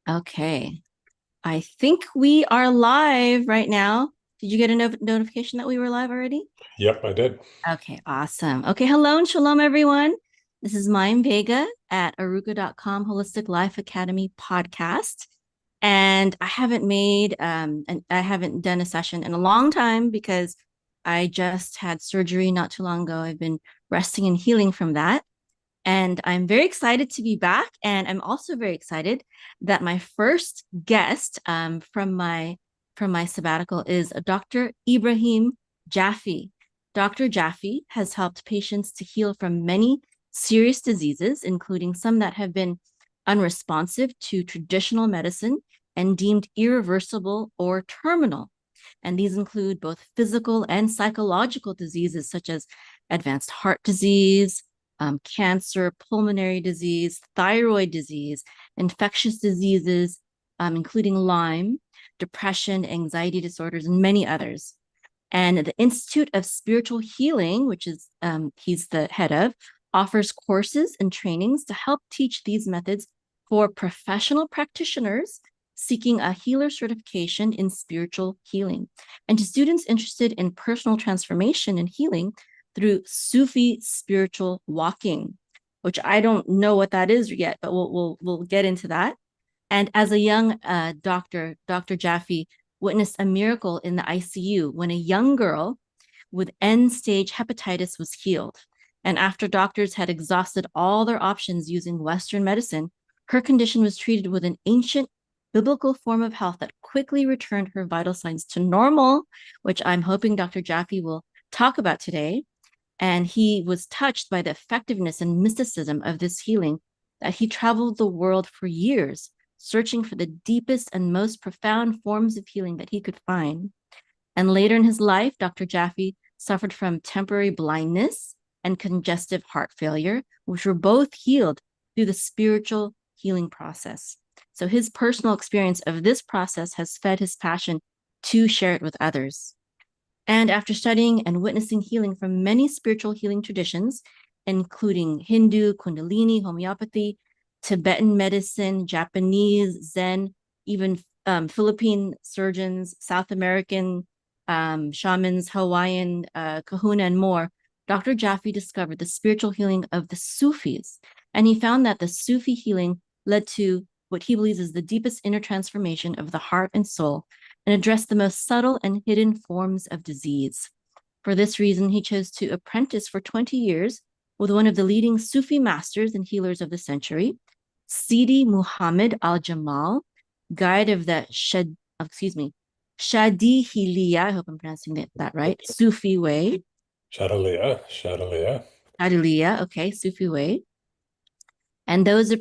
Okay. I think we are live right now. Did you get a notification that we were live already? Yep, I did. Okay, awesome. Okay, hello and shalom, everyone. This is Mayim Vega at aruka.com Holistic Life Academy podcast. And I haven't done a session in a long time because I just had surgery not too long ago. I've been resting and healing from that. And I'm very excited to be back. And I'm also very excited that my first guest from my sabbatical is Dr. Ibrahim Jaffe. Dr. Jaffe has helped patients to heal from many serious diseases, including some that have been unresponsive to traditional medicine and deemed irreversible or terminal. And these include both physical and psychological diseases such as advanced heart disease, cancer, pulmonary disease, thyroid disease, infectious diseases, including Lyme, depression, anxiety disorders, and many others. And the Institute of Spiritual Healing, which is he's the head of, offers courses and trainings to help teach these methods for professional practitioners seeking a healer certification in spiritual healing, and to students interested in personal transformation and healing through Sufi spiritual walking, which I don't know what that is yet, but we'll get into that. And as a young doctor, Dr. Jaffe witnessed a miracle in the ICU when a young girl with end stage hepatitis was healed. And after doctors had exhausted all their options using Western medicine, her condition was treated with an ancient biblical form of health that quickly returned her vital signs to normal, which I'm hoping Dr. Jaffe will talk about today. And he was touched by the effectiveness and mysticism of this healing that he traveled the world for years, searching for the deepest and most profound forms of healing that he could find. And later in his life, Dr. Jaffe suffered from temporary blindness and congestive heart failure, which were both healed through the spiritual healing process. So his personal experience of this process has fed his passion to share it with others. And after studying and witnessing healing from many spiritual healing traditions, including Hindu, Kundalini, homeopathy, Tibetan medicine, Japanese, Zen, even Philippine surgeons, South American shamans, Hawaiian, kahuna, and more, Dr. Jaffe discovered the spiritual healing of the Sufis. And he found that the Sufi healing led to what he believes is the deepest inner transformation of the heart and soul and addressed the most subtle and hidden forms of disease. For this reason, he chose to apprentice for 20 years with one of the leading Sufi masters and healers of the century, Sidi Muhammad al Jamal, guide of the Shadi I hope I'm pronouncing that right, Sufi way. Shadalia, Shadalia. Shadiliya, okay, Sufi way. And through his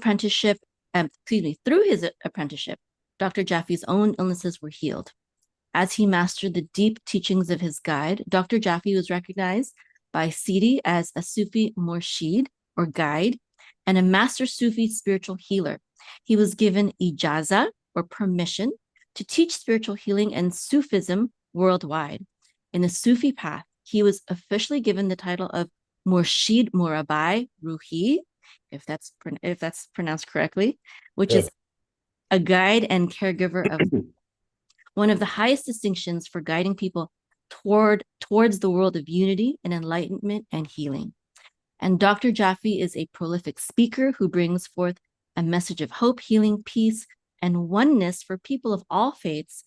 apprenticeship, Dr. Jaffe's own illnesses were healed. As he mastered the deep teachings of his guide, Dr. Jaffe was recognized by Sidi as a Sufi murshid or guide and a master Sufi spiritual healer. He was given ijaza or permission to teach spiritual healing and Sufism worldwide. In the Sufi path, he was officially given the title of Murshid Murabai Ruhi, if that's pronounced correctly, which is Good. a guide and caregiver of one of the highest distinctions for guiding people towards the world of unity and enlightenment and healing. And Dr. Jaffe is a prolific speaker who brings forth a message of hope, healing, peace, and oneness for people of all faiths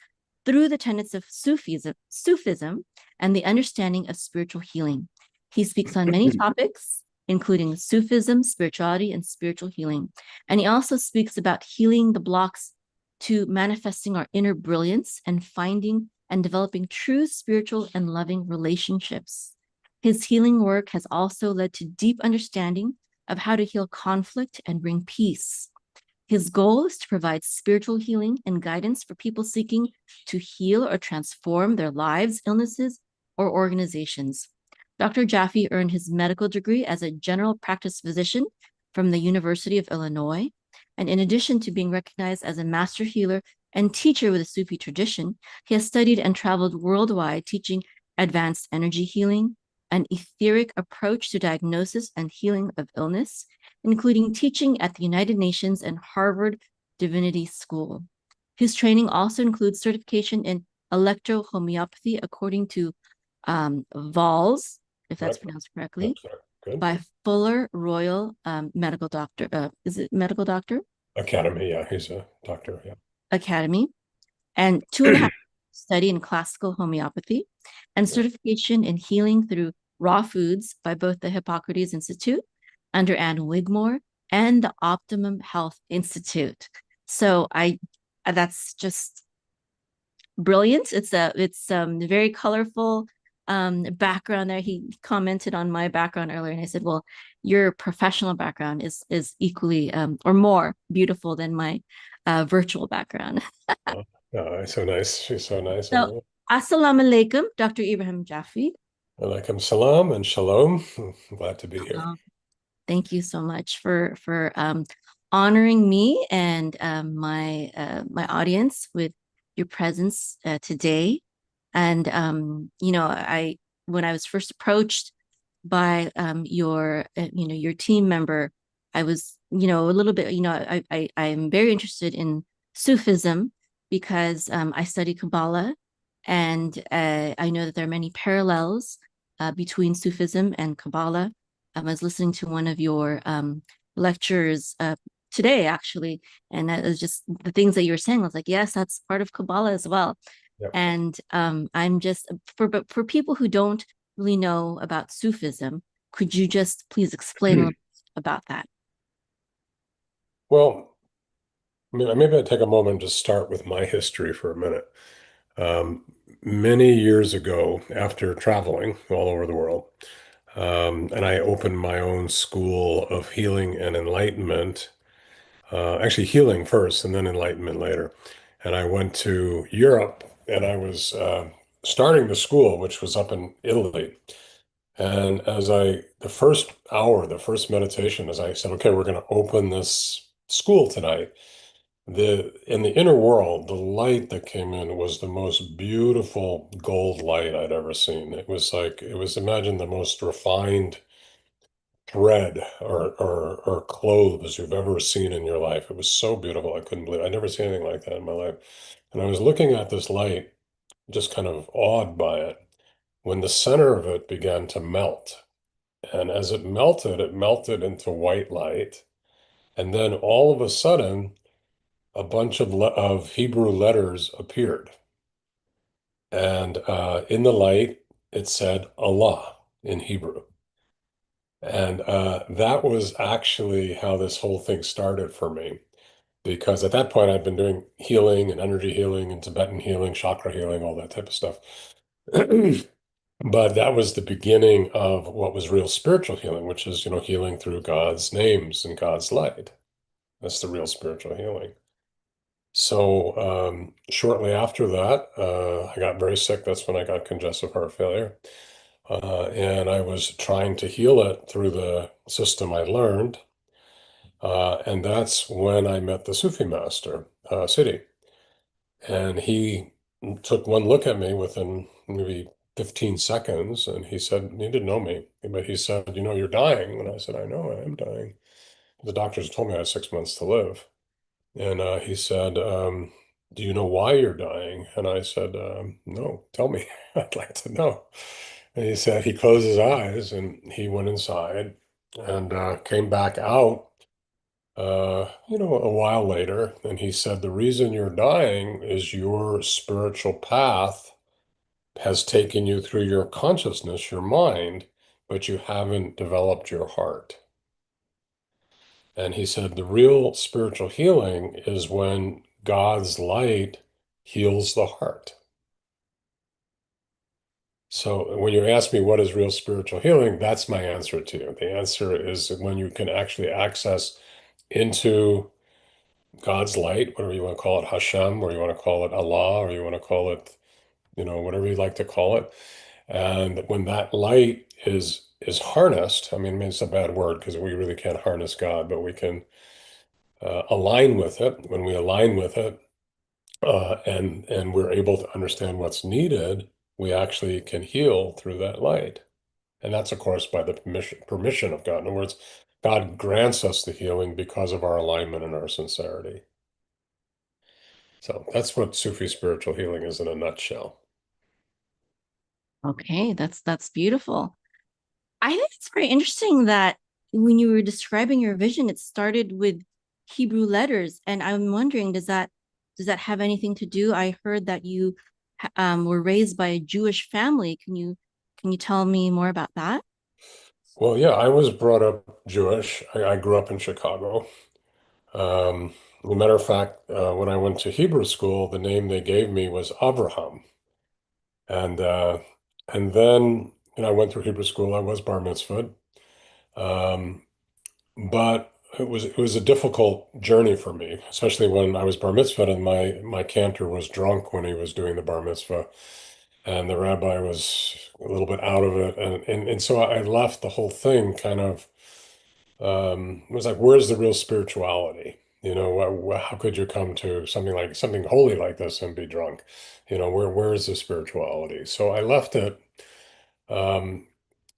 through the tenets of Sufism and the understanding of spiritual healing. He speaks on many topics, including Sufism, spirituality, and spiritual healing. And he also speaks about healing the blocks to manifesting our inner brilliance and finding and developing true spiritual and loving relationships. His healing work has also led to deep understanding of how to heal conflict and bring peace. His goal is to provide spiritual healing and guidance for people seeking to heal or transform their lives, illnesses, or organizations. Dr. Jaffe earned his medical degree as a general practice physician from the University of Illinois. And in addition to being recognized as a master healer and teacher with a Sufi tradition, he has studied and traveled worldwide teaching advanced energy healing, an etheric approach to diagnosis and healing of illness, including teaching at the United Nations and Harvard Divinity School. His training also includes certification in electrohomeopathy according to Valls, if that's Right. pronounced correctly, That's right. Good. by Fuller Royal Medical Doctor. Is it medical doctor Academy. Yeah, he's a doctor. academy, and 2.5 study in classical homeopathy, and Yeah. certification in healing through raw foods by both the Hippocrates Institute under Anne Wigmore and the Optimum Health Institute. So I that's just brilliant. It's very colorful background there. He commented on my background earlier, and I said, "Well, your professional background is equally or more beautiful than my virtual background." Oh, so nice. She's so nice. So, assalamu alaikum, Dr. Ibrahim Jaffe. Alaikum salam and shalom. Glad to be here. Thank you so much for honoring me and my audience with your presence today. And I when I was first approached by your team member, I was a little bit I am very interested in Sufism because I study Kabbalah, and I know that there are many parallels between Sufism and Kabbalah. I was listening to one of your lectures today, actually, and that was just the things that you were saying. I was like, yes, that's part of Kabbalah as well. Yep. And I'm just for people who don't really know about Sufism, could you just please explain a little about that? Well, maybe I'd take a moment to start with my history for a minute. Um, Many years ago, after traveling all over the world, and I opened my own school of healing and enlightenment, actually healing first and then enlightenment later. And I went to Europe and I was starting the school, which was up in Italy. And the first hour, the first meditation, as I said, okay, we're going to open this school tonight. In the inner world, the light that came in was the most beautiful gold light I'd ever seen. Imagine the most refined thread or clothes you've ever seen in your life. It was so beautiful. I couldn't believe it. I'd never seen anything like that in my life. And I was looking at this light, just kind of awed by it, when the center of it began to melt. And as it melted into white light. And then all of a sudden, a bunch of Hebrew letters appeared. And in the light, it said Allah in Hebrew. And that was actually how this whole thing started for me. Because at that point, I'd been doing healing and energy healing and Tibetan healing, chakra healing, all that type of stuff. But that was the beginning of what was real spiritual healing, which is, healing through God's names and God's light. That's the real spiritual healing. So shortly after that, I got very sick. That's when I got congestive heart failure. And I was trying to heal it through the system I learned. And that's when I met the Sufi master, Sidi. And he took one look at me within maybe 15 seconds, and he said, he didn't know me, but he said, you're dying. And I said, I know I am dying. The doctors told me I had 6 months to live. And he said, do you know why you're dying? And I said, no, tell me. I'd like to know. And he said he closed his eyes and he went inside and came back out, a while later. And he said, the reason you're dying is your spiritual path has taken you through your consciousness, your mind, but you haven't developed your heart. And he said the real spiritual healing is when God's light heals the heart. So when you ask me what is real spiritual healing, that's my answer to you. The answer is when you can actually access into God's light, whatever you want to call it, Hashem, or you want to call it Allah, or you want to call it, whatever you like to call it. And when that light is harnessed, I mean, it's a bad word because we really can't harness God, but we can align with it. When we align with it, and we're able to understand what's needed, we actually can heal through that light. And that's, of course, by the permission of God. In other words, God grants us the healing because of our alignment and our sincerity. So that's what Sufi spiritual healing is in a nutshell. Okay, that's beautiful. I think it's very interesting that when you were describing your vision, it started with Hebrew letters, and I'm wondering, does that have anything to do? I heard that you were raised by a Jewish family. Can you tell me more about that? Well, yeah, I was brought up Jewish. I grew up in Chicago. As a matter of fact, when I went to Hebrew school, the name they gave me was Abraham. And and then I went through Hebrew school. I was bar mitzvahed. Um, but it was a difficult journey for me, especially when I was bar mitzvahed and my cantor was drunk when he was doing the bar mitzvah, and the rabbi was a little bit out of it, and so I left the whole thing kind of. It was like, where's the real spirituality? How could you come to something holy like this and be drunk? Where is the spirituality? So I left it, um,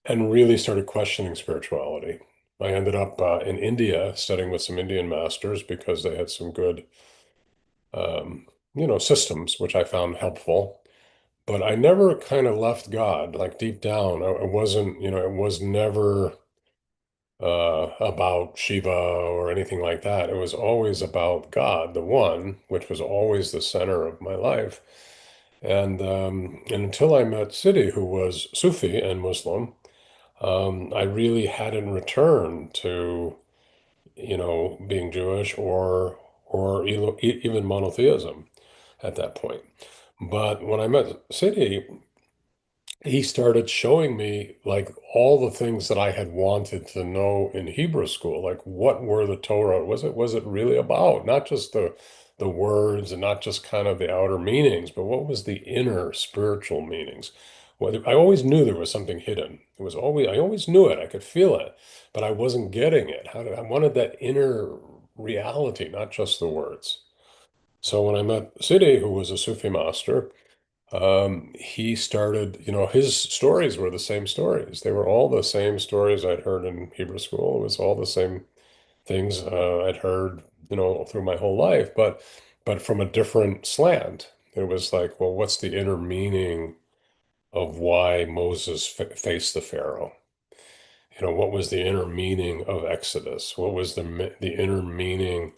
and really started questioning spirituality. I ended up in India studying with some Indian masters because they had some good, um, systems, which I found helpful. But I never kind of left God, like deep down. I wasn't, it was never about Shiva or anything like that. It was always about God, the one, which was always the center of my life. And until I met Siddhi, who was Sufi and Muslim, I really hadn't returned to, being Jewish or even monotheism at that point. But when I met Siddhi, he started showing me like all the things that I had wanted to know in Hebrew school, like what were the Torah? Was it really about? Not just the words and not just kind of the outer meanings, but what was the inner spiritual meanings? Well, I always knew there was something hidden. I always knew it. I could feel it, but I wasn't getting it. I wanted that inner reality, not just the words. So when I met Siddhi, who was a Sufi master, he started, his stories were the same stories. They were all the same stories I'd heard in Hebrew school. It was all the same things I'd heard, through my whole life, but from a different slant. It was like, well, what's the inner meaning of why Moses faced the Pharaoh? What was the inner meaning of Exodus? What was the inner meaning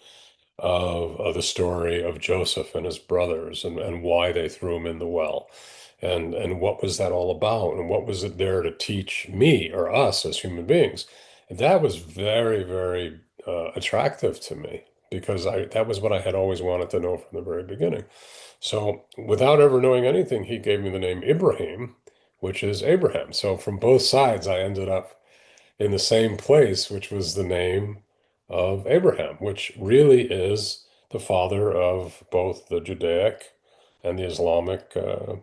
of the story of Joseph and his brothers and why they threw him in the well. And what was that all about? And what was it there to teach me or us as human beings? And that was very, very attractive to me because that was what I had always wanted to know from the very beginning. So without ever knowing anything, he gave me the name Ibrahim, which is Abraham. So from both sides, I ended up in the same place, which was the name of Abraham, which really is the father of both the Judaic and the Islamic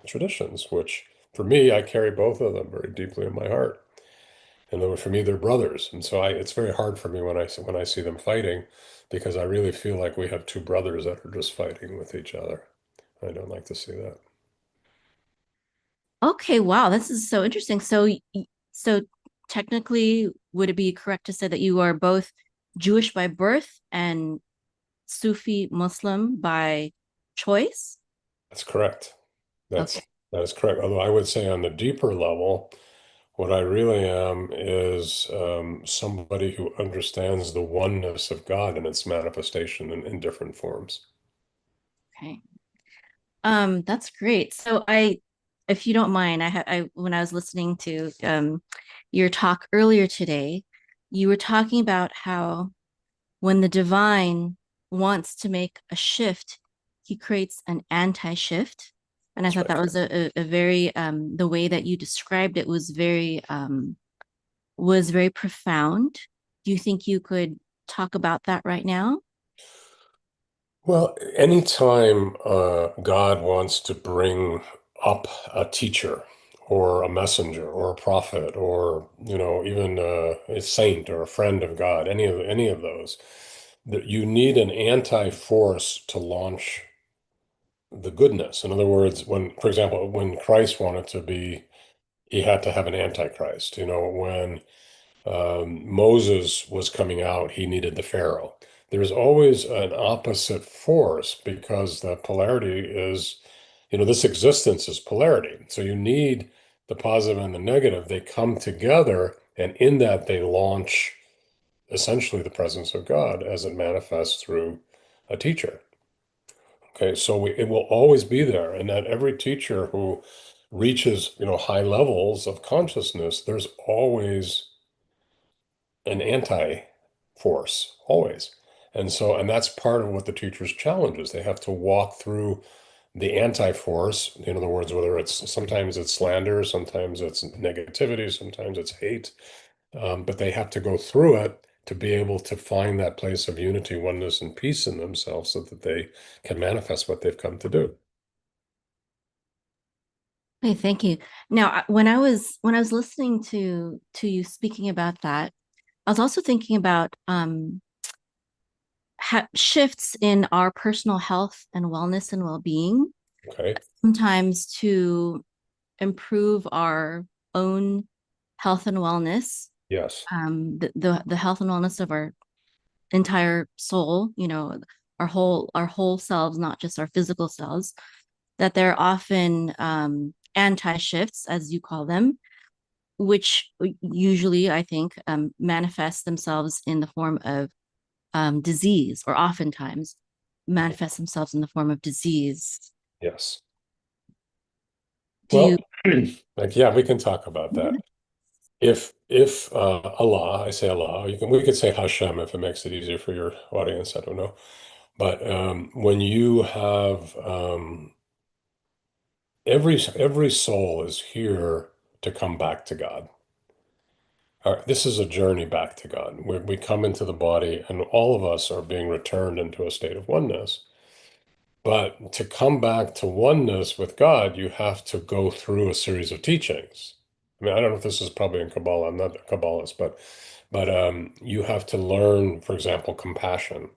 traditions, which for me, I carry both of them very deeply in my heart. And for me, they're brothers. And so it's very hard for me when I see them fighting because I really feel like we have two brothers that are just fighting with each other. I don't like to see that. Okay, wow, this is so interesting. So technically, would it be correct to say that you are both Jewish by birth and Sufi Muslim by choice? That's correct. Okay. That is correct. Although I would say on the deeper level, what I really am is somebody who understands the oneness of God and its manifestation in different forms. Okay. That's great. If you don't mind, when I was listening to your talk earlier today, you were talking about how when the divine wants to make a shift, he creates an anti-shift. And I That's thought right. that was a very the way that you described it was very profound. Do you think you could talk about that right now? Well, anytime God wants to bring up a teacher or a messenger or a prophet or even a saint or a friend of God, any of those, that you need an anti-force to launch the goodness. In other words, for example, when Christ wanted to be, he had to have an antichrist. When Moses was coming out, he needed the Pharaoh. there's always an opposite force because the polarity is, this existence is polarity. So you need the positive and the negative. They come together, and in that, they launch essentially the presence of God as it manifests through a teacher. Okay, so it will always be there, and that every teacher who reaches, high levels of consciousness, there's always an anti-force, always. And that's part of what the teacher's challenge is. They have to walk through the anti-force. In other words, whether it's sometimes it's slander, sometimes it's negativity, sometimes it's hate, but they have to go through it to be able to find that place of unity, oneness, and peace in themselves so that they can manifest what they've come to do. Okay, thank you. Now, when I was listening to you speaking about that, I was also thinking about shifts in our personal health and wellness and well-being, Okay. sometimes to improve our own health and wellness, Yes. the health and wellness of our entire soul, our whole selves, not just our physical selves, that they're often anti-shifts, as you call them, which usually I think manifest themselves in the form of disease, or oftentimes manifest themselves in the form of disease. Yes. Do you? Well, like, yeah, we can talk about that. If Allah, I say Allah, we could say Hashem if it makes it easier for your audience. I don't know, but when you have every soul is here to come back to God. This is a journey back to God. We come into the body, and all of us are being returned into a state of oneness. But to come back to oneness with God, you have to go through a series of teachings. I mean, I don't know if this is probably in Kabbalah. I'm not a Kabbalist, but you have to learn, for example, compassion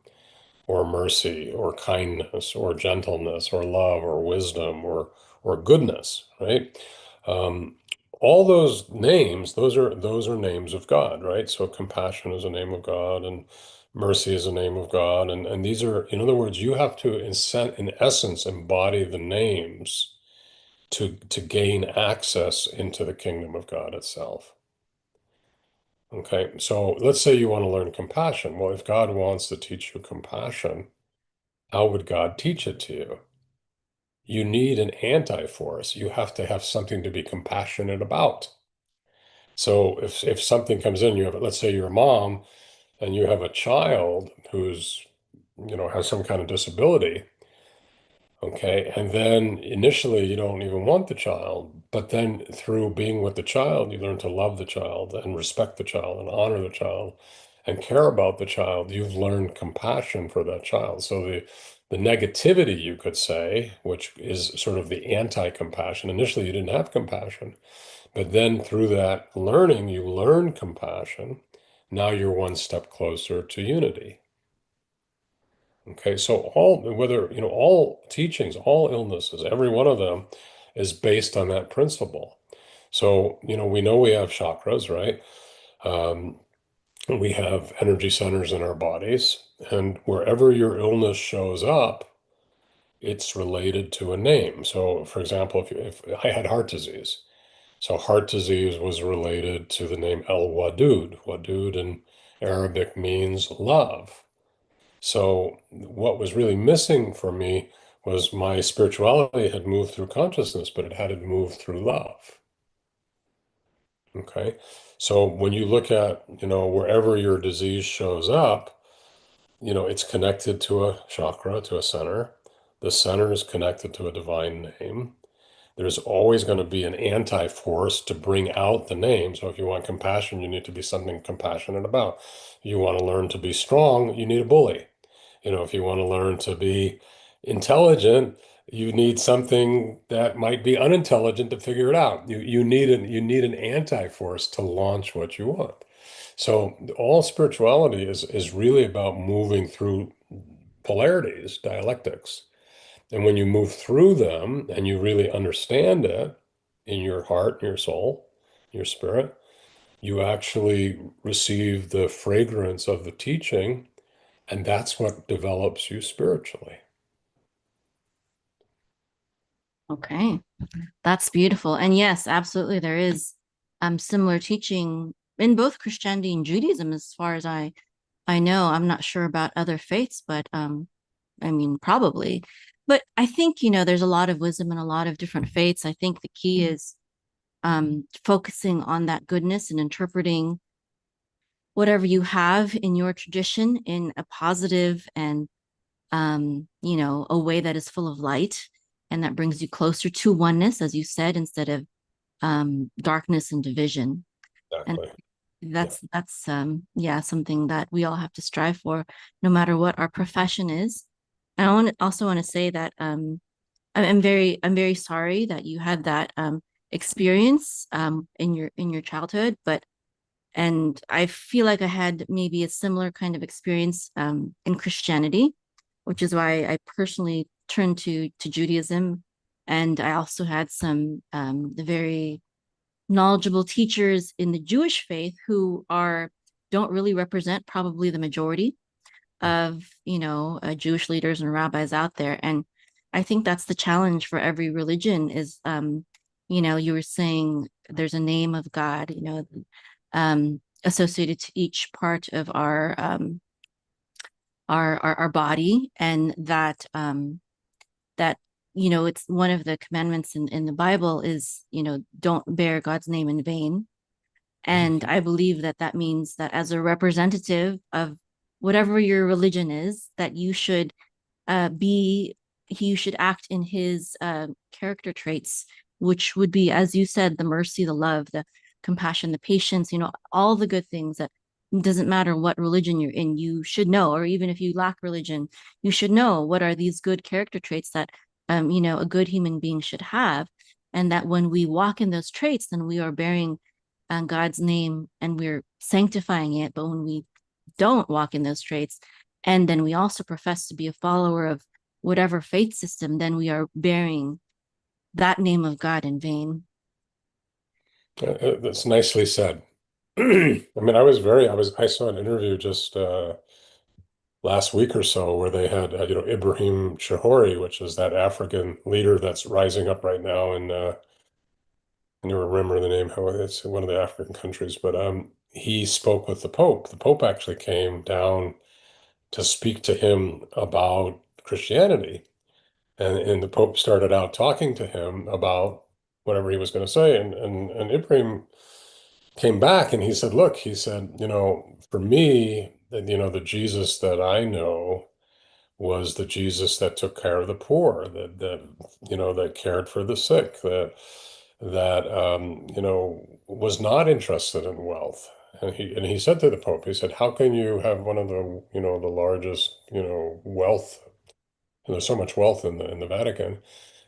or mercy or kindness or gentleness or love or wisdom or goodness, right? Um, all those names, those are names of God, right? So compassion is a name of God, and mercy is a name of God, and these are, in other words, you have to in essence embody the names to gain access into the kingdom of God itself. Okay, so let's say you want to learn compassion. Well, if God wants to teach you compassion, how would God teach it to you? You need an anti-force. You have to have something to be compassionate about. So if something comes in, let's say you're a mom and you have a child who's, has some kind of disability, okay, and then initially you don't even want the child, but then through being with the child, you learn to love the child and respect the child and honor the child and care about the child. You've learned compassion for that child. So the negativity, you could say, which is sort of the anti-compassion. Initially, you didn't have compassion, but then through that learning, you learn compassion. Now you're one step closer to unity. Okay, so all teachings, all illnesses, every one of them is based on that principle. So, we know we have chakras, right? Um, we have energy centers in our bodies, and wherever your illness shows up, it's related to a name. So, for example, if I had heart disease, so heart disease was related to the name El Wadud. Wadud in Arabic means love. So what was really missing for me was my spirituality had moved through consciousness, but it hadn't moved through love. Okay. So when you look at, wherever your disease shows up, it's connected to a chakra, to a center. The center is connected to a divine name. There's always going to be an anti-force to bring out the name. So if you want compassion, you need to be something compassionate about. You want to learn to be strong, you need a bully. If you want to learn to be intelligent, you need something that might be unintelligent to figure it out. You need an anti-force to launch what you want. So all spirituality is really about moving through polarities, dialectics. And when you move through them and you really understand it in your heart, your soul, your spirit, you actually receive the fragrance of the teaching And that's what develops you spiritually. Okay. That's beautiful. And yes, absolutely. There is similar teaching in both Christianity and Judaism, as far as I know. I'm not sure about other faiths, but I mean, probably. But I think, there's a lot of wisdom in a lot of different faiths. I think the key is focusing on that goodness and interpreting whatever you have in your tradition in a positive and a way that is full of light and that brings you closer to oneness, as you said, instead of darkness and division. And Exactly. Yeah. that's yeah, something that we all have to strive for, no matter what our profession is. And also want to say that I'm very sorry that you had that experience in your childhood, but and I feel like I had maybe a similar kind of experience in Christianity, which is why I personally turned to Judaism, and I also had some the very knowledgeable teachers in the Jewish faith who are don't really represent probably the majority of Jewish leaders and rabbis out there. And I think that's the challenge for every religion is you were saying there's a name of God, associated to each part of our body, and that it's one of the commandments in the Bible is don't bear God's name in vain. And I believe that that means that as a representative of whatever your religion is, that be you should act in his character traits, which would be, as you said, the mercy, the love, the compassion, the patience, all the good things that doesn't matter what religion you're in, you should know, or even if you lack religion, you should know what are these good character traits that a good human being should have. And that when we walk in those traits, then we are bearing God's name and we're sanctifying it. But when we don't walk in those traits, and then we also profess to be a follower of whatever faith system, then we are bearing that name of God in vain. That's nicely said. I mean, I saw an interview just last week or so where they had, Ibrahim Shahori, which is that African leader that's rising up right now. And I never remember the name, how it's one of the African countries, but he spoke with the Pope. The Pope actually came down to speak to him about Christianity. And the Pope started out talking to him about whatever he was going to say. And Ibrahim came back and he said, look, he said, for me, the Jesus that I know was the Jesus that took care of the poor, that cared for the sick, that was not interested in wealth. And he said to the Pope, he said, how can you have one of the largest, wealth, and there's so much wealth in the Vatican,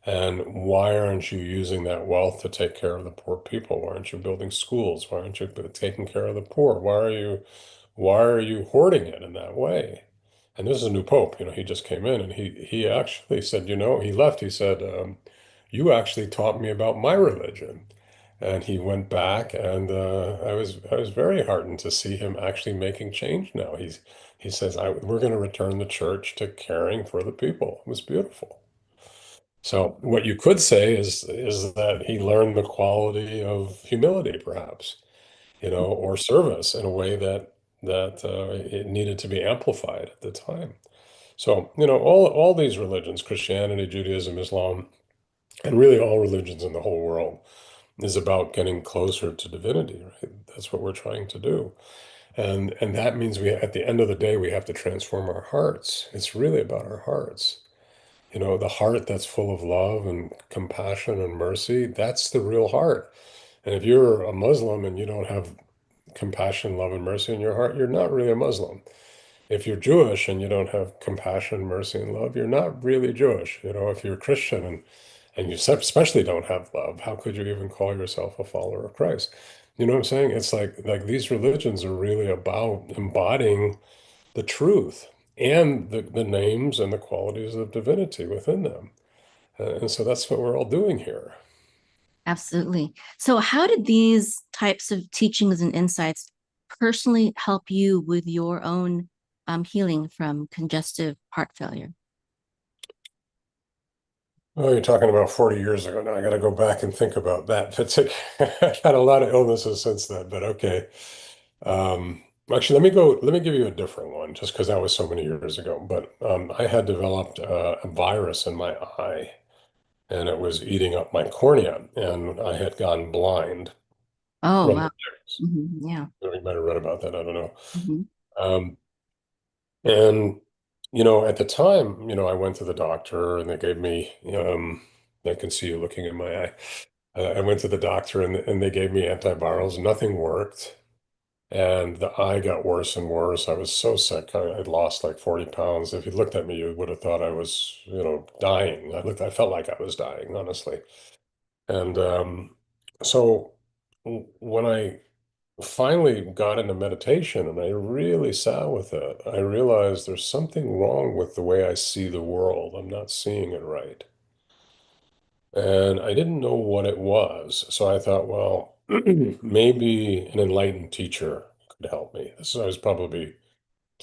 and why aren't you using that wealth to take care of the poor people? Why aren't you building schools? Why aren't you taking care of the poor? Why are you hoarding it in that way? And this is a new pope, he just came in and he actually said, he left. He said, you actually taught me about my religion. And he went back, and I was very heartened to see him actually making change now. He says, we're going to return the church to caring for the people. It was beautiful. So what you could say is that he learned the quality of humility, perhaps, or service in a way that it needed to be amplified at the time. So, all these religions, Christianity, Judaism, Islam, and really all religions in the whole world is about getting closer to divinity, right? That's what we're trying to do. And that means at the end of the day, we have to transform our hearts. It's really about our hearts. The heart that's full of love and compassion and mercy, that's the real heart. And if you're a Muslim and you don't have compassion, love, and mercy in your heart, you're not really a Muslim. If you're Jewish and you don't have compassion, mercy, and love, you're not really Jewish. If you're Christian and you especially don't have love, how could you even call yourself a follower of Christ? You know what I'm saying? It's like these religions are really about embodying the truth and the names and the qualities of divinity within them. And so that's what we're all doing here. Absolutely. So, how did these types of teachings and insights personally help you with your own healing from congestive heart failure. Oh, you're talking about 40 years ago now. I got to go back and think about that. I've had a lot of illnesses since then, but okay. Um, Actually, let me give you a different one just because that was so many years ago. But I had developed a virus in my eye and it was eating up my cornea and I had gone blind Oh, from wow. the ticks. Yeah. You might have read about that. I don't know. Hmm. Um, And, at the time, I went to the doctor and they gave me, I can see you looking in my eye. I went to the doctor and they gave me antivirals. Nothing worked. And the eye got worse and worse. I was so sick. I'd lost like 40 pounds. If you looked at me, you would have thought I was, dying. I felt like I was dying, honestly. And so when I finally got into meditation and I really sat with it, I realized there's something wrong with the way I see the world. I'm not seeing it right. And I didn't know what it was. So I thought, well, maybe an enlightened teacher could help me. I was probably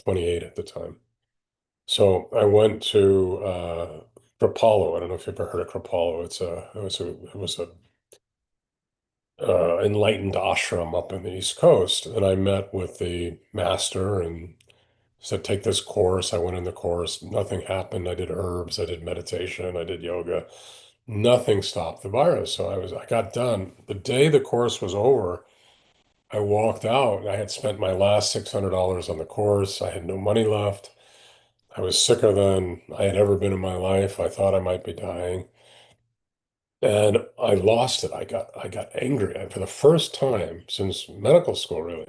28 at the time. So I went to Kripalu. I don't know if you've ever heard of Kripalu. It was a enlightened ashram up in the East Coast. And I met with the master and said, take this course. I went in the course. Nothing happened. I did herbs. I did meditation. I did yoga. Nothing stopped the virus. So I got done. The day the course was over, I walked out. I had spent my last $600 on the course. I had no money left. I was sicker than I had ever been in my life. I thought I might be dying. And I lost it. I got angry. And for the first time since medical school, really,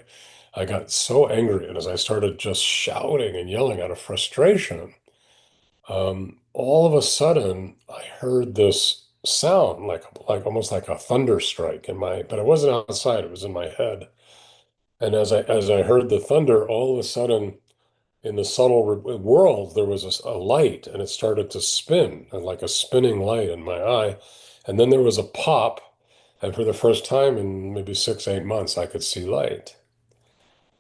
I got so angry. And as I started just shouting and yelling out of frustration, all of a sudden I heard this sound like almost like a thunder strike in my, but it wasn't outside, it was in my head. And as I heard the thunder, all of a sudden in the subtle world, there was a light and it started to spin like a spinning light in my eye. And then there was a pop. And for the first time in maybe 6, 8 months, I could see light.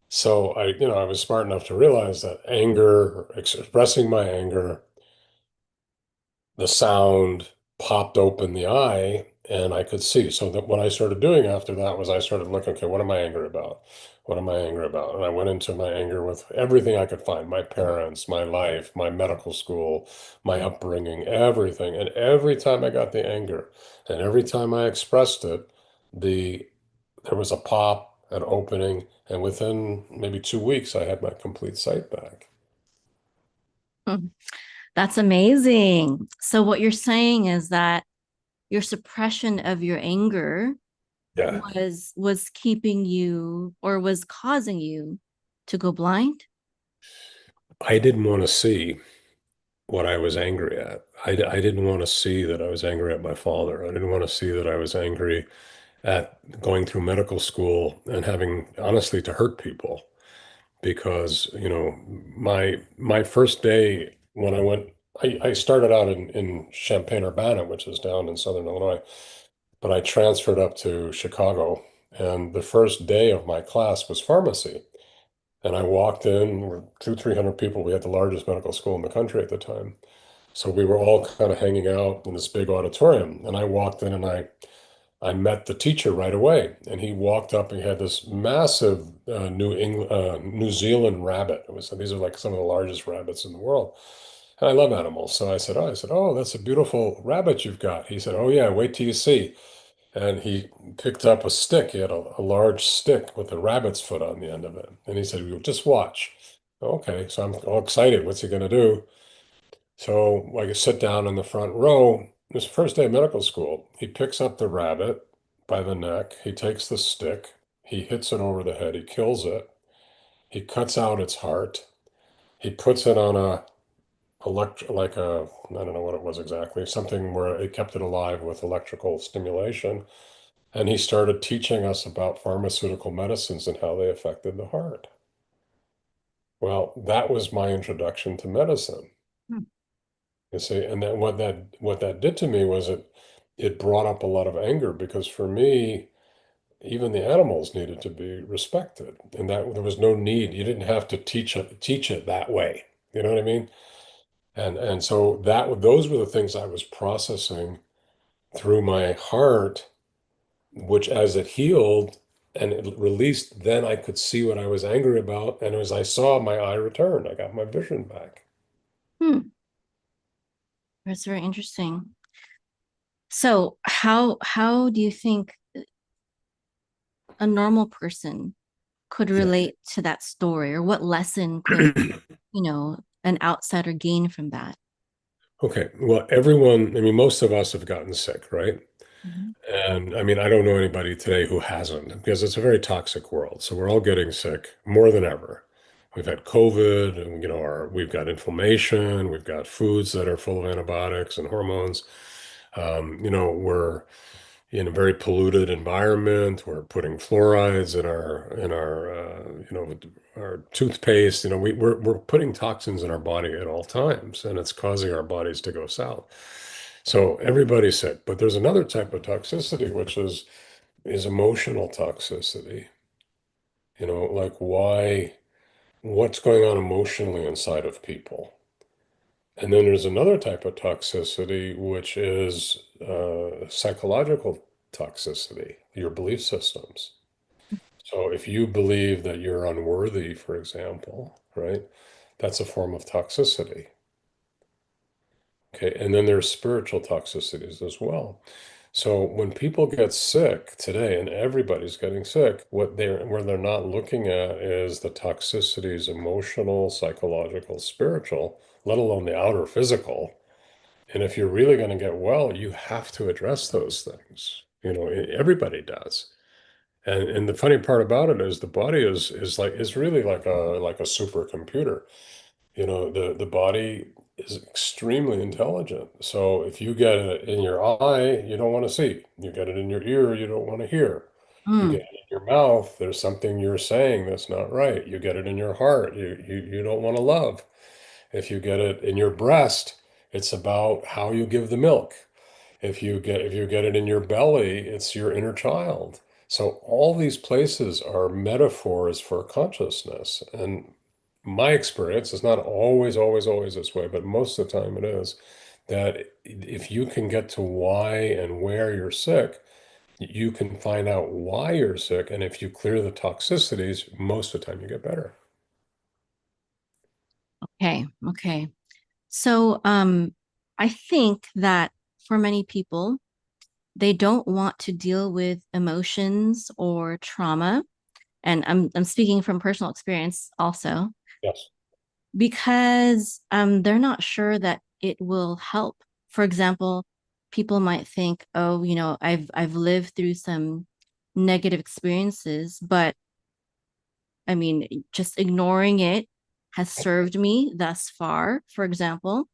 So I was smart enough to realize that anger, expressing my anger, the sound popped open the eye and I could see. So that what I started doing after that was I started looking, okay, what am I angry about? What am I angry about? And I went into my anger with everything I could find, my parents, my life, my medical school, my upbringing, everything. And every time I got the anger and every time I expressed it, the there was a pop, an opening, and within maybe 2 weeks I had my complete sight back. Hmm. That's amazing. So what you're saying is that your suppression of your anger Yeah. was keeping you or was causing you to go blind? I didn't want to see what I was angry at. I didn't want to see that I was angry at my father. I didn't want to see that I was angry at going through medical school and having, honestly, to hurt people. Because, my first day when I went, I started out in Champaign-Urbana, which is down in Southern Illinois, but I transferred up to Chicago. And the first day of my class was pharmacy. And I walked in, we're 300 people. We had the largest medical school in the country at the time. So we were all kind of hanging out in this big auditorium, and I walked in and I met the teacher right away, and he walked up and he had this massive New Zealand rabbit. These are like some of the largest rabbits in the world, and I love animals. So I said, oh, that's a beautiful rabbit you've got. He said, oh yeah, wait till you see. And he picked up a stick. He had a large stick with a rabbit's foot on the end of it, and he said, well, just watch. Okay, so I'm all excited. What's he gonna do? So I could sit down in the front row. This first day of medical school, he picks up the rabbit by the neck. He takes the stick. He hits it over the head. He kills it. He cuts out its heart. He puts it on like a, I don't know what it was exactly, something where it kept it alive with electrical stimulation. And he started teaching us about pharmaceutical medicines and how they affected the heart. Well, that was my introduction to medicine. Hmm. You see, and then what that did to me was it brought up a lot of anger because for me, even the animals needed to be respected, and that there was no need. You didn't have to teach it that way. You know what I mean? And so those were the things I was processing through my heart, which as it healed and it released, then I could see what I was angry about. And as I saw, my eye returned. I got my vision back. Hmm. That's very interesting. So how do you think a normal person could Yeah. relate to that story, or what lesson could, an outsider gain from that? Okay. Well, everyone, I mean, most of us have gotten sick, right? Mhm. And I mean, I don't know anybody today who hasn't because it's a very toxic world. So we're all getting sick more than ever. We've had COVID and, we've got inflammation, we've got foods that are full of antibiotics and hormones. We're in a very polluted environment. We're putting fluorides in our toothpaste. We're putting toxins in our body at all times, and it's causing our bodies to go south. So everybody's sick, but there's another type of toxicity, which is emotional toxicity. Like what's going on emotionally inside of people. And then there's another type of toxicity, which is psychological toxicity, your belief systems. So if you believe that you're unworthy, for example, right, that's a form of toxicity. Okay. And then there's spiritual toxicities as well. So when people get sick today, and everybody's getting sick, where they're not looking at is the toxicities, emotional, psychological, spiritual, let alone the outer physical. And if you're really going to get well, you have to address those things. Everybody does. And the funny part about it is the body is really like a supercomputer. The body is extremely intelligent. So if you get it in your eye, you don't want to see. You get it in your ear, you don't want to hear. You get Mm, it in your mouth, there's something you're saying that's not right. You get it in your heart, you don't want to love. If you get it in your breast, it's about how you give the milk. If you get it in your belly, it's your inner child. So all these places are metaphors for consciousness. And my experience is not always, always, always this way, but most of the time it is that if you can get to why and where you're sick, you can find out why you're sick. And if you clear the toxicities, most of the time you get better. okay, okay. So, I think that for many people, they don't want to deal with emotions or trauma. And I'm speaking from personal experience also, Yes. because they're not sure that it will help. For example, people might think, oh, I've lived through some negative experiences, but I mean, just ignoring it has served me thus far, for example.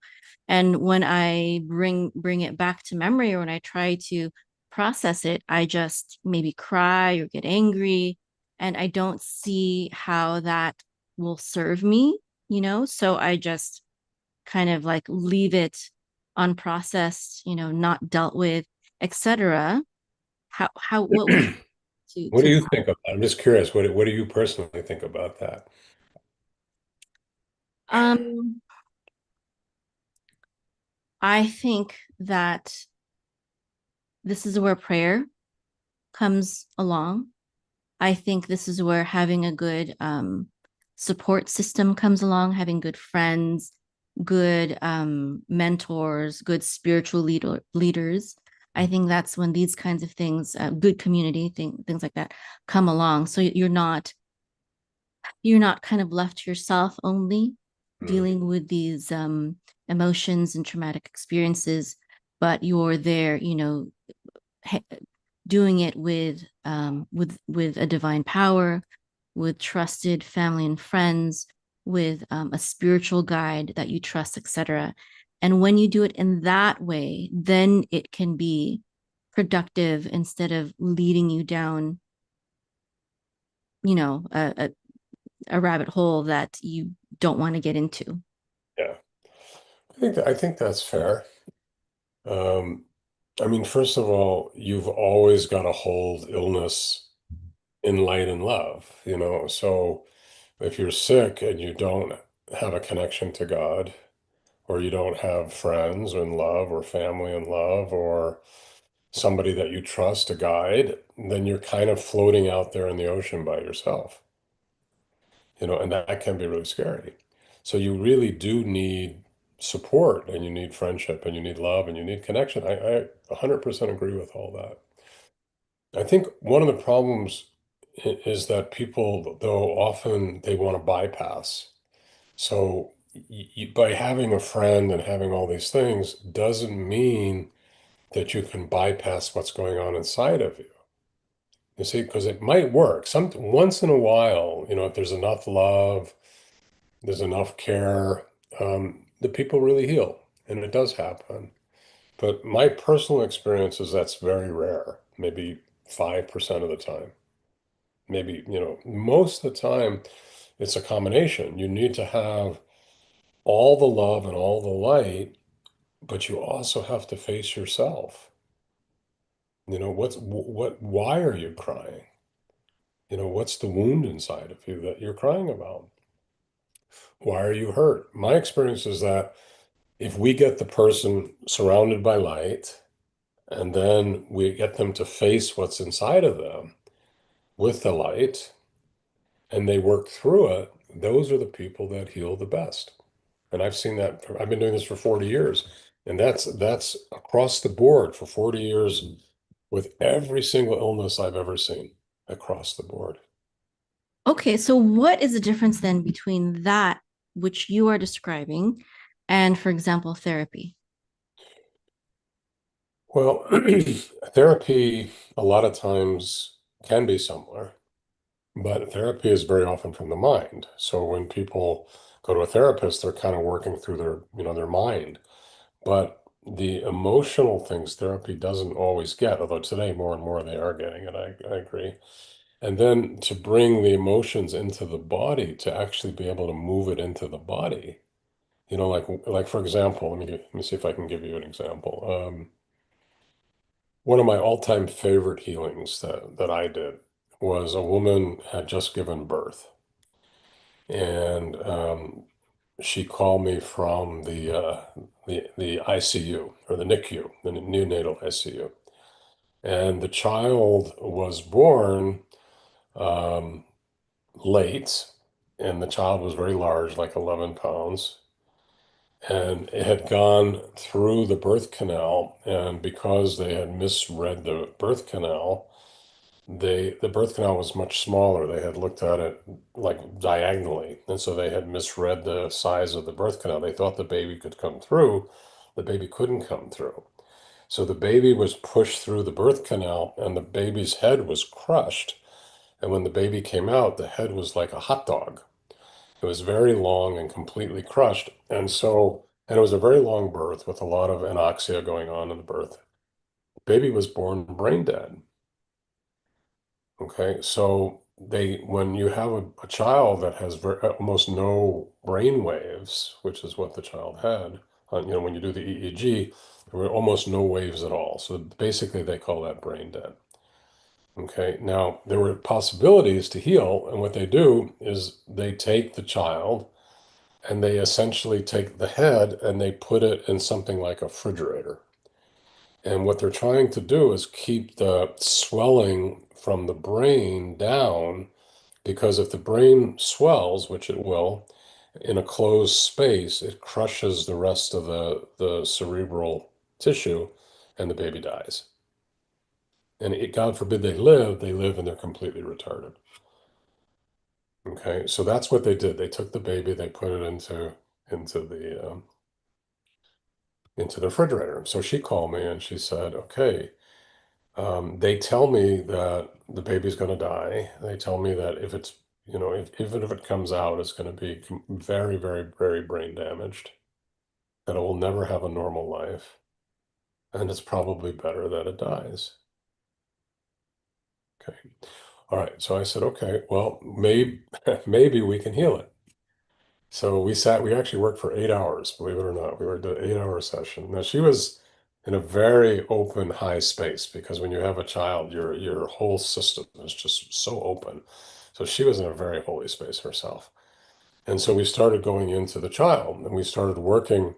And when I bring it back to memory, or when I try to process it, I just maybe cry or get angry, and I don't see how that will serve me. So I just kind of like leave it unprocessed, not dealt with, etc. How what would you What do to you that? think of that? I'm just curious. What do you personally think about that? Um, I think that this is where prayer comes along. I think this is where having a good support system comes along, having good friends, good mentors, good spiritual leaders. I think that's when these kinds of things, good community things like that, come along. So you're not kind of left to yourself only Mm, dealing with these emotions and traumatic experiences, but you're there, doing it with a divine power, with trusted family and friends, with a spiritual guide that you trust, etc. And when you do it in that way, then it can be productive instead of leading you down, a rabbit hole that you don't want to get into. yeah. I think that's fair. Um, I mean, first of all, you've always got to hold illness. in light and love, So if you're sick and you don't have a connection to God, or you don't have friends in love or family in love or somebody that you trust, a guide, then you're kind of floating out there in the ocean by yourself, and that can be really scary. So you really do need support and you need friendship and you need love and you need connection. I 100% agree with all that. I think one of the problems is that people, though, often they want to bypass. So by having a friend and having all these things doesn't mean that you can bypass what's going on inside of you. You see, because it might work. Once in a while, if there's enough love, there's enough care, the people really heal, and it does happen. But my personal experience is that's very rare, maybe 5% of the time. Maybe, most of the time it's a combination. You need to have all the love and all the light, but you also have to face yourself. Why are you crying? What's the wound inside of you that you're crying about? Why are you hurt? My experience is that if we get the person surrounded by light and then we get them to face what's inside of them with the light and they work through it, those are the people that heal the best. And I've seen that. I've been doing this for 40 years, and that's across the board for 40 years with every single illness I've ever seen across the board. Okay, so what is the difference then between that which you are describing and, for example, therapy? Well, therapy a lot of times can be similar, but therapy is very often from the mind. So when people go to a therapist, they're kind of working through their mind. But the emotional things therapy doesn't always get, although today more and more they are getting it. I agree. And then to bring the emotions into the body, to actually be able to move it into the body, like for example, let me see if I can give you an example. One of my all-time favorite healings that I did was a woman had just given birth, and she called me from the ICU or the NICU, the neonatal ICU, and the child was born um, late, and the child was very large, like 11 pounds, and it had gone through the birth canal, and because they had misread the birth canal, the birth canal was much smaller. They had looked at it like diagonally, and so they had misread the size of the birth canal. They thought the baby could come through. The baby couldn't come through. So the baby was pushed through the birth canal, and the baby's head was crushed. And when the baby came out, the head was like a hot dog. It was very long and completely crushed. And it was a very long birth with a lot of anoxia going on in the birth. Baby was born brain dead. Okay, so when you have a child that has almost no brain waves, which is what the child had, when you do the EEG, there were almost no waves at all. So basically, they call that brain dead. Okay, now there were possibilities to heal, and what they do is they take the child and they essentially take the head and they put it in something like a refrigerator. And what they're trying to do is keep the swelling from the brain down, because if the brain swells, which it will, in a closed space, it crushes the rest of the cerebral tissue and the baby dies. And God forbid they live and they're completely retarded. Okay, so that's what they did. They took the baby, they put it into the refrigerator. So she called me and she said, "Okay, they tell me that the baby's going to die. They tell me that if it's, even if it comes out, it's going to be very, very, very brain damaged, that it will never have a normal life, and it's probably better that it dies." Okay. All right. So I said, okay, well, maybe maybe we can heal it. So we actually worked for 8 hours, believe it or not. We were doing an 8 hour session. Now in a very open, high space because when you have a child, your whole system is just so open. So she was in a very holy space herself. And so we started going into the child and we started working.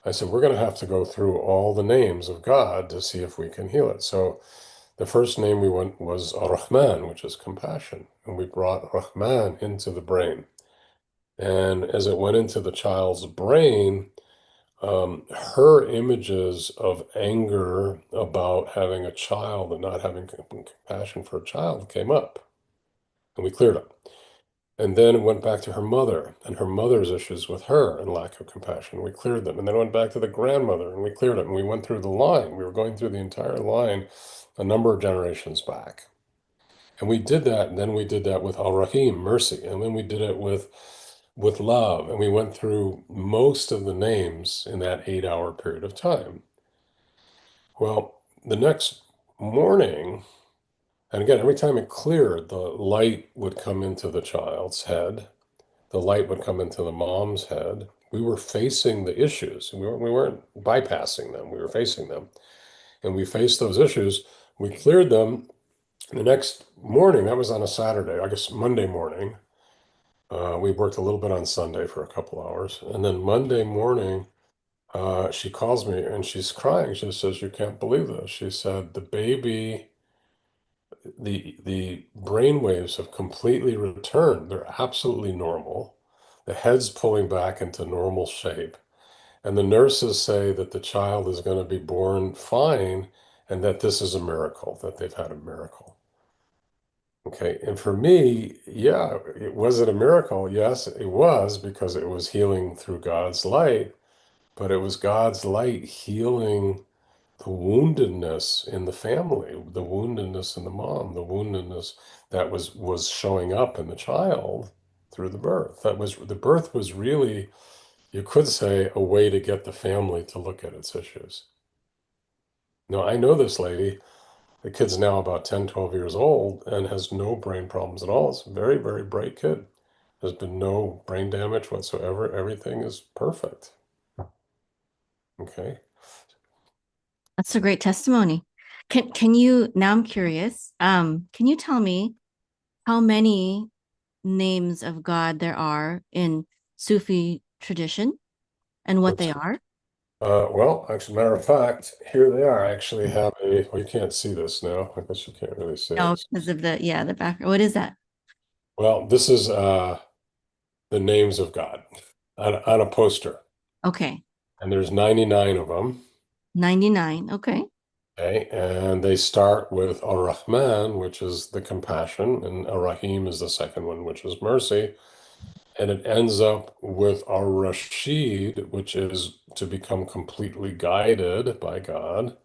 I said, we're going to have to go through all the names of God to see if we can heal it. So the first name we went was Ar-Rahman, which is compassion. And we brought Rahman into the brain. And as it went into the child's brain, her images of anger about having a child and not having compassion for a child came up. And we cleared them. And then it went back to her mother and her mother's issues with her and lack of compassion. We cleared them. And then went back to the grandmother and we cleared it. And we went through the line. We were going through the entire line a number of generations back. And we did that. And then we did that with Al-Rahim, mercy. And then we did it with love. And we went through most of the names in that 8 hour period of time. Well, the next morning, and again, every time it cleared, the light would come into the child's head. The light would come into the mom's head. We were facing the issues. We weren't bypassing them. We were facing them. And we faced those issues. We cleared them. The next morning, that was on a Saturday, I guess Monday morning. We worked a little bit on Sunday for a couple hours. And then Monday morning, she calls me and she's crying. She says, "You can't believe this." She said, "The baby, the brain waves have completely returned. They're absolutely normal. The head's pulling back into normal shape. And the nurses say that the child is going to be born fine and that this is a miracle, that they've had a miracle." Okay. And for me, yeah, was it a miracle? Yes, it was because it was healing through God's light, but it was God's light healing the woundedness in the family, the woundedness in the mom, the woundedness that was showing up in the child through the birth. That was the birth was really, you could say, a way to get the family to look at its issues. Now, I know this lady, the kid's now about 10, 12 years old and has no brain problems at all. It's a very, very bright kid. There's been no brain damage whatsoever. Everything is perfect. Okay. That's a great testimony. Can you now I'm curious. Can you tell me how many names of God there are in Sufi tradition and what they That's are? well, actually, matter of fact, here they are. I actually have a, well, you can't see this now. I guess you can't really see No, it. because of the background. What is that? Well, this is the names of God on a poster. Okay. And there's 99 of them. 99. Okay. Okay. And they start with Ar-Rahman, which is the compassion, and Ar-Rahim is the second one, which is mercy. And it ends up with Ar-Rashid, which is to become completely guided by God.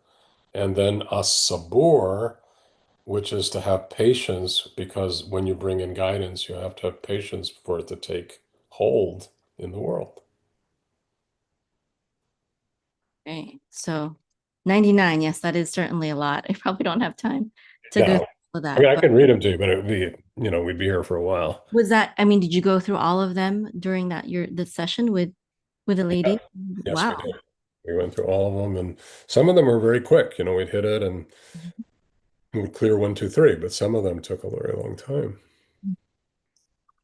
And then As-Sabur, which is to have patience, because when you bring in guidance, you have to have patience for it to take hold in the world. Okay. So 99. Yes, that is certainly a lot. I probably don't have time to go through No, all of I mean, that. I But can read them to you, but it would be, we'd be here for a while. was that, I mean, did you go through all of them during the session with a Yeah. lady? Yes, we Wow. did. We went through all of them, and some of them were very quick. We'd hit it and we'd clear one, two, three, but some of them took a very long time.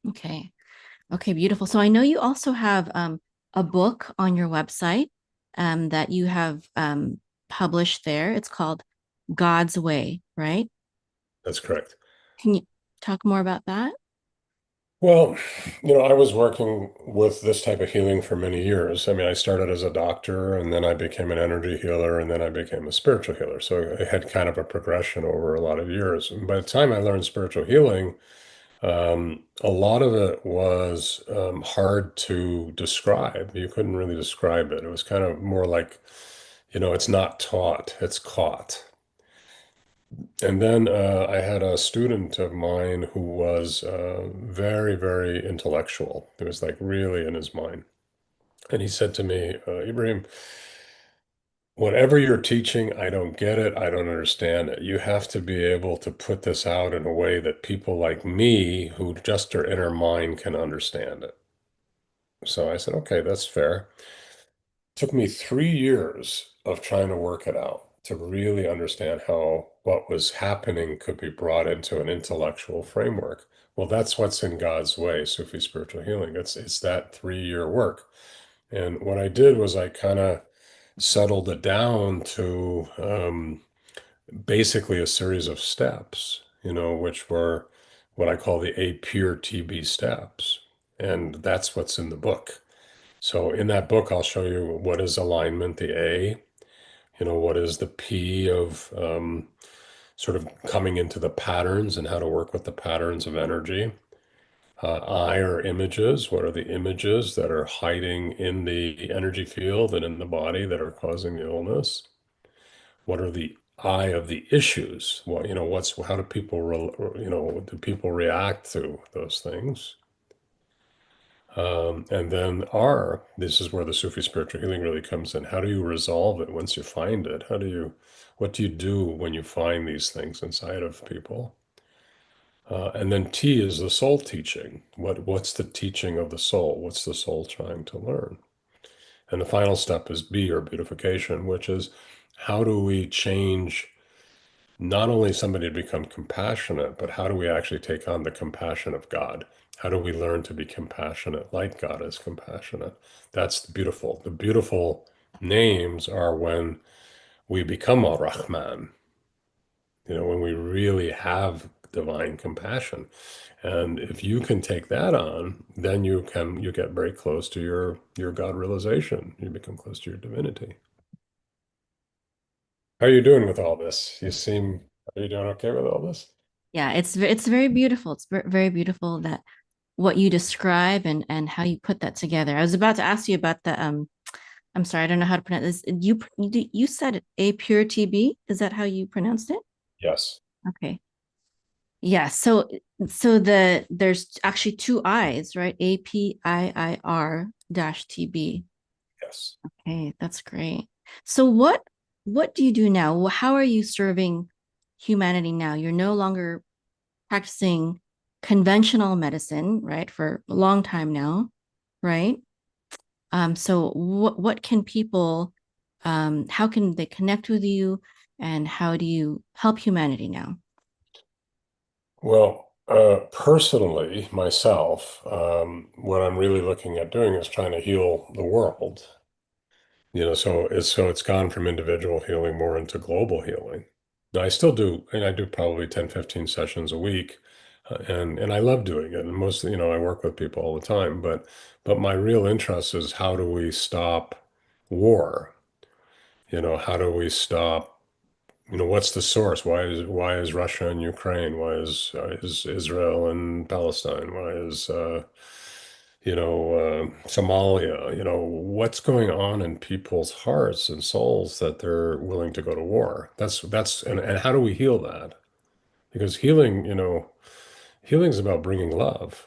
Okay. Okay, beautiful. So I know you also have a book on your website that you have published there. It's called God's Way, right? That's correct. Can you talk more about that? Well, I was working with this type of healing for many years. I mean, I started as a doctor and then I became an energy healer and then I became a spiritual healer. So I had kind of a progression over a lot of years. And by the time I learned spiritual healing, a lot of it was hard to describe. You couldn't really describe it. It was kind of more like, it's not taught, it's caught. And then I had a student of mine who was very, very intellectual. It was like really in his mind. And he said to me, Ibrahim, whatever you're teaching, I don't get it. I don't understand it. You have to be able to put this out in a way that people like me, who just are in our mind, can understand it. So I said, okay, that's fair. Took me 3 years of trying to work it out to really understand how what was happening could be brought into an intellectual framework. Well, that's what's in God's way, Sufi spiritual healing. It's that 3 year work. And what I did was I kind of settled it down to basically a series of steps, which were what I call the A pure TB steps. And that's what's in the book. So in that book, I'll show you what is alignment, the A, what is the P of sort of coming into the patterns and how to work with the patterns of energy. I are images. What are the images that are hiding in the energy field and in the body that are causing the illness? What are the I of the issues? What, how do people, do people react to those things? And then R, this is where the Sufi spiritual healing really comes in. How do you resolve it once you find it? What do you do when you find these things inside of people? And then T is the soul teaching. What's the teaching of the soul? What's the soul trying to learn? And the final step is B, or beautification, which is how do we change not only somebody to become compassionate, but how do we actually take on the compassion of God? How do we learn to be compassionate like God is compassionate? That's beautiful. The beautiful names are when we become Al Rahman, when we really have divine compassion. And if you can take that on, then you get very close to your God realization. You become close to your divinity. How are you doing with all this? Are you doing okay with all this? Yeah, it's very beautiful. It's very beautiful that what you describe and how you put that together. I was about to ask you about the I'm sorry, I don't know how to pronounce this. You said it, a pure TB. Is that how you pronounced it? Yes. Okay. Yeah. So there's actually two I's, right? APIIR dash TB. Yes. Okay, that's great. So what do you do now? How are you serving humanity now? You're no longer practicing conventional medicine, right, for a long time now, right? So what can people how can they connect with you and how do you help humanity now? Well, personally, myself, what I'm really looking at doing is trying to heal the world. So it's gone from individual healing more into global healing. Now, I still do, and I do probably 10, 15 sessions a week, and I love doing it. And mostly, I work with people all the time, but my real interest is how do we stop war? How do we stop what's the source? Why is Russia and Ukraine? Why is Israel and Palestine? Why is Somalia? What's going on in people's hearts and souls that they're willing to go to war? And how do we heal that? Because healing is about bringing love.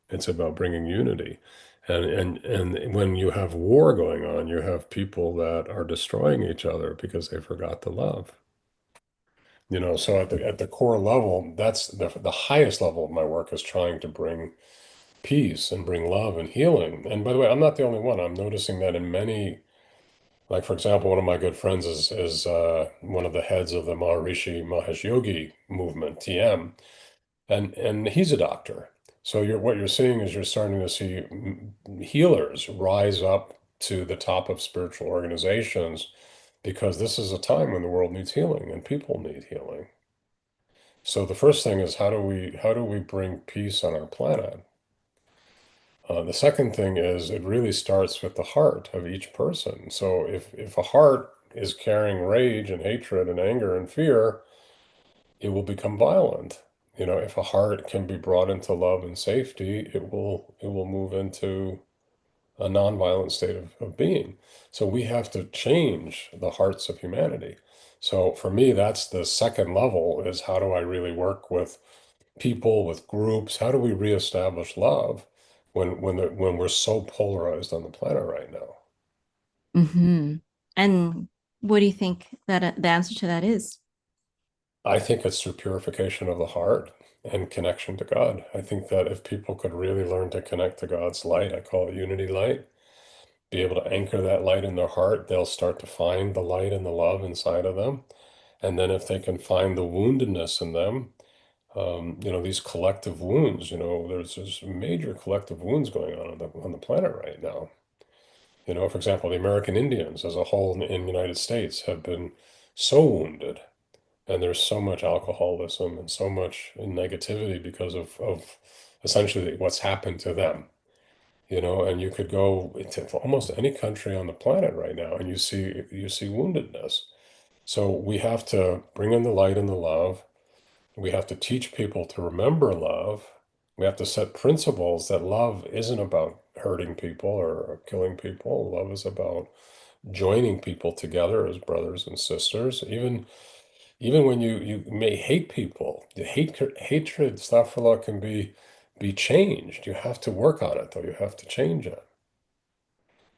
It's about bringing unity. And when you have war going on, you have people that are destroying each other because they forgot to love. So at the core level, that's the highest level of my work is trying to bring peace and bring love and healing. And by the way, I'm not the only one. I'm noticing that in many, like for example, one of my good friends is one of the heads of the Maharishi Mahesh Yogi movement, TM, and he's a doctor. So what you're seeing is you're starting to see healers rise up to the top of spiritual organizations because this is a time when the world needs healing and people need healing. So the first thing is how do we bring peace on our planet? The second thing is it really starts with the heart of each person. So if a heart is carrying rage and hatred and anger and fear, it will become violent. If a heart can be brought into love and safety, it will move into a nonviolent state of being. So we have to change the hearts of humanity. So for me, that's the second level is how do I really work with people, with groups? How do we reestablish love when we're so polarized on the planet right now? Mm-hmm. And what do you think that the answer to that is? I think it's through purification of the heart and connection to God. I think that if people could really learn to connect to God's light, I call it unity light, be able to anchor that light in their heart, they'll start to find the light and the love inside of them. And then if they can find the woundedness in them, these collective wounds, there's major collective wounds going on the planet right now. For example, the American Indians as a whole in the United States have been so wounded, and there's so much alcoholism and so much negativity because of essentially what's happened to them. And you could go into almost any country on the planet right now, and you see woundedness. So we have to bring in the light and the love. We have to teach people to remember love. We have to set principles that love isn't about hurting people or killing people. Love is about joining people together as brothers and sisters. Even when you may hate people, the hatred, astaghfirullah, can be changed. You have to work on it, though. You have to change it.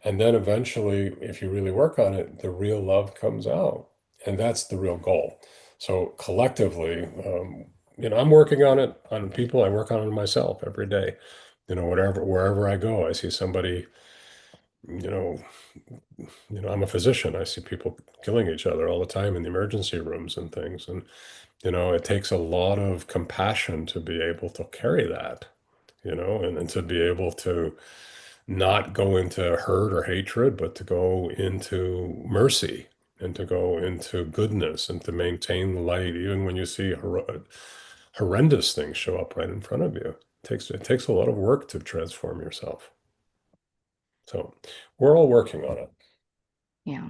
And then eventually, if you really work on it, the real love comes out. And that's the real goal. So collectively, I'm working on it on people. I work on it myself every day. Wherever I go, I see somebody, you know, I'm a physician. I see people killing each other all the time in the emergency rooms and things. And, it takes a lot of compassion to be able to carry that, and to be able to not go into hurt or hatred, but to go into mercy and to go into goodness and to maintain the light, even when you see horrendous things show up right in front of you. It takes a lot of work to transform yourself. So we're all working on it. Yeah.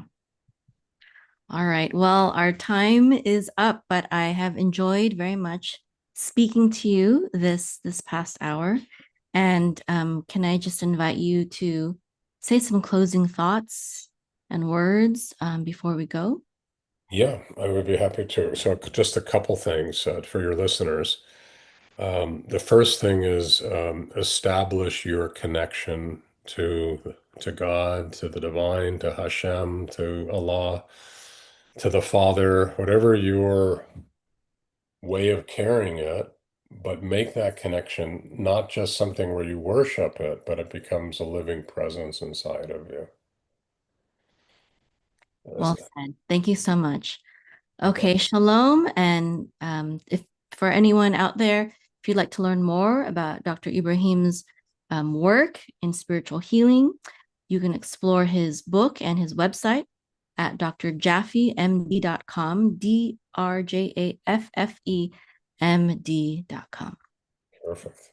All right. Well, our time is up, but I have enjoyed very much speaking to you this past hour. And can I just invite you to say some closing thoughts and words before we go? Yeah, I would be happy to. So just a couple things for your listeners. The first thing is establish your connection to God, to the divine, to Hashem, to Allah, to the Father, whatever your way of carrying it, but make that connection not just something where you worship it, but it becomes a living presence inside of you. Well That's- said. Thank you so much. Okay. Okay, shalom. And if for anyone out there, if you'd like to learn more about Dr. Ibrahim's work in spiritual healing, you can explore his book and his website at drjaffemd.com, DRJAFFEMD.com. Perfect.